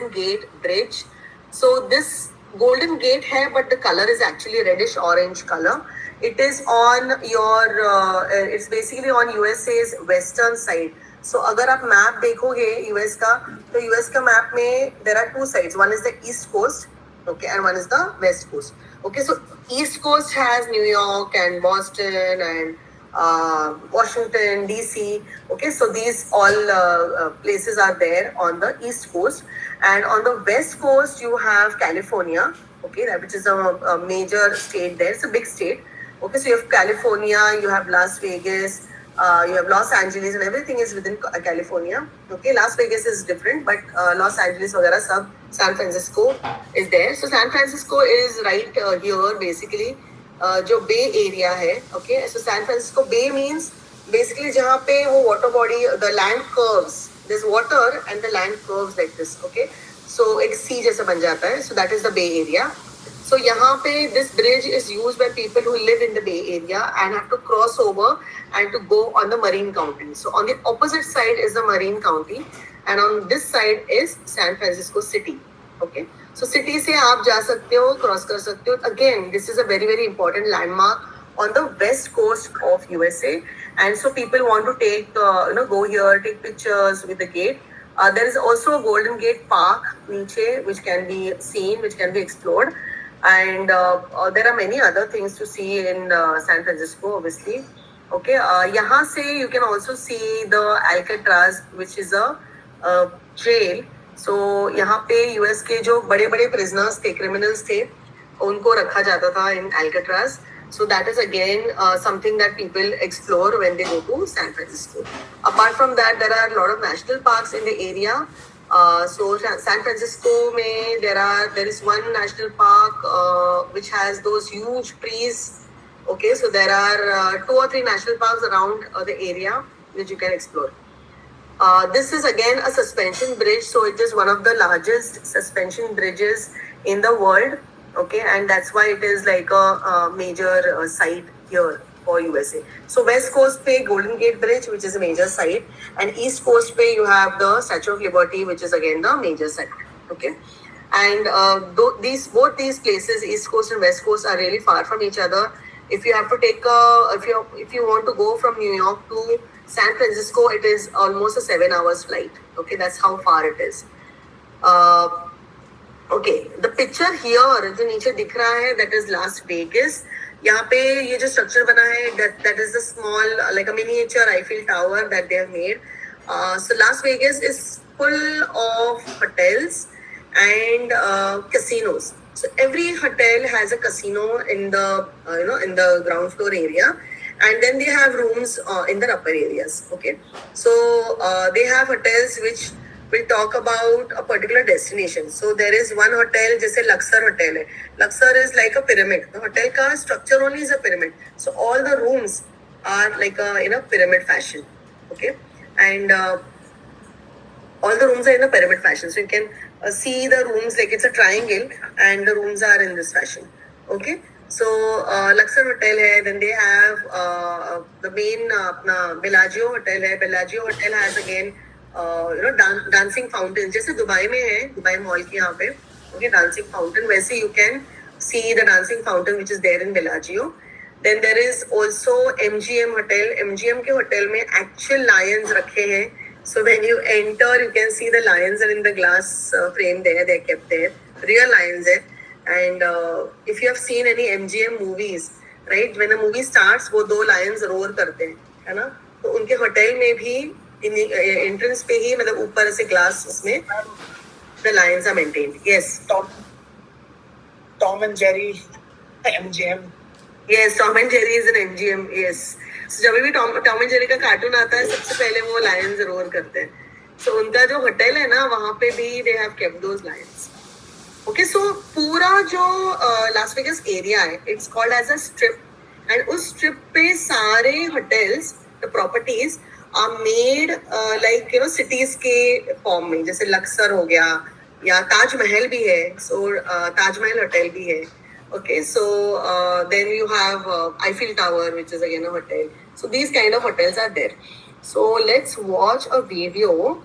Golden Gate Bridge. So this Golden Gate hai, but the color is actually reddish orange color. It is on it's basically on USA's western side. So अगर आप map देखोगे US का, तो US का map में there are two sides. One is the east coast, okay, and one is the west coast. Okay, so east coast has New York and Boston and Washington DC. Okay, so these all places are there on the east coast, and on the west coast you have California. Okay, that which is a major state there. It's a big state. Okay, so you have California, you have Las Vegas, you have Los Angeles, and everything is within California. Okay, Las Vegas is different, but Los Angeles, वगैरह सब, San Francisco is there. So San Francisco is right here basically. जो bay area है, okay, so San Francisco bay means basically जहाँ पे वो water body, the land curves, this water and the land curves like this, okay, so एक sea जैसा बन जाता है. So that is the bay area. So यहाँ पे this bridge is use by people who live in the bay area and have to cross over and to go on the Marin county. So on the opposite side is the Marin county and on this side is San Francisco city. Okay, so city से आप जा सकते हो, cross कर सकते हो. Again this is a very very important landmark on the west coast of USA, and so people want to take go here, take pictures with the gate. There is also a Golden Gate Park नीचे which can be seen, which can be explored, and there are many other things to see in San Francisco obviously. Okay, यहाँ से you can also see the Alcatraz, which is a jail. So यहाँ पे US के जो बड़े बड़े prisoners थे, criminals थे, उनको रखा जाता था इन एल्काट्राज. So that is again something that people explore when they go to San Francisco. Apart from that, there are a lot of national parks in the area. So San Francisco में there is one national park which has those huge trees. Okay, so there are 2 or 3 national parks around the area which you can explore. This is again a suspension bridge, so it is one of the largest suspension bridges in the world. Okay, and that's why it is like a major site here for USA. So West Coast पे Golden Gate Bridge, which is a major site, and East Coast पे you have the Statue of Liberty, which is again the major site. Okay, and both these places, East Coast and West Coast, are really far from each other. If you have to take if you want to go from New York to San Francisco, it is almost a 7 hours flight. Okay, that's how far it is. Okay, the picture here जो नीचे दिख रहा है, that is Las Vegas. यहाँ पे ये जो structure बना है, that is the small like a miniature Eiffel Tower that they have made. So Las Vegas is full of hotels and casinos. So every hotel has a casino in the in the ground floor area, and then they have rooms in the upper areas. Okay, so they have hotels which will talk about a particular destination. So there is one hotel, जैसे Luxor hotel है. Luxor is like a pyramid. The hotel का structure only is a pyramid. So all the rooms are like in a pyramid fashion. Okay, and all the rooms are in a pyramid fashion. So you can see the rooms like it's a triangle, and the rooms are in this fashion. Okay. So Luxor hotel है, then they have the main Bellagio hotel है. Bellagio hotel has again dancing fountains, जैसे Dubai में है, Dubai mall के यहाँ पे. Okay, dancing fountain, वैसे you can see the dancing fountain which is there in Bellagio. Then there is also MGM hotel. MGM के hotel में actual lions रखे हैं. So when you enter, you can see the lions are in the glass frame there. They're kept there. Real lions है. And if you have seen any MGM movies, right, when a movie starts, वो 2 lions roar करते हैं, है ना? तो उनके hotel में भी entrance पे ही, मतलब ऊपर से glass उसमें the lions are maintained. Yes. Tom and Jerry, MGM. Yes, Tom and Jerry is an MGM. Yes. So जब भी Tom and Jerry का कार्टून आता है, सबसे पहले वो lions roar करते हैं. So उनका जो होटल है ना, वहाँ पे भी they have kept those lions. Okay, so पूरा जो Las Vegas area है, it's called as a strip, and उस strip पे सारे hotels, the properties are made like cities के form में, जैसे Luxor हो गया, या ताज महल भी है. So ताज महल hotel भी है. Okay, so then you have Eiffel Tower, which is again a hotel. So these kind of hotels are there. So let's watch a video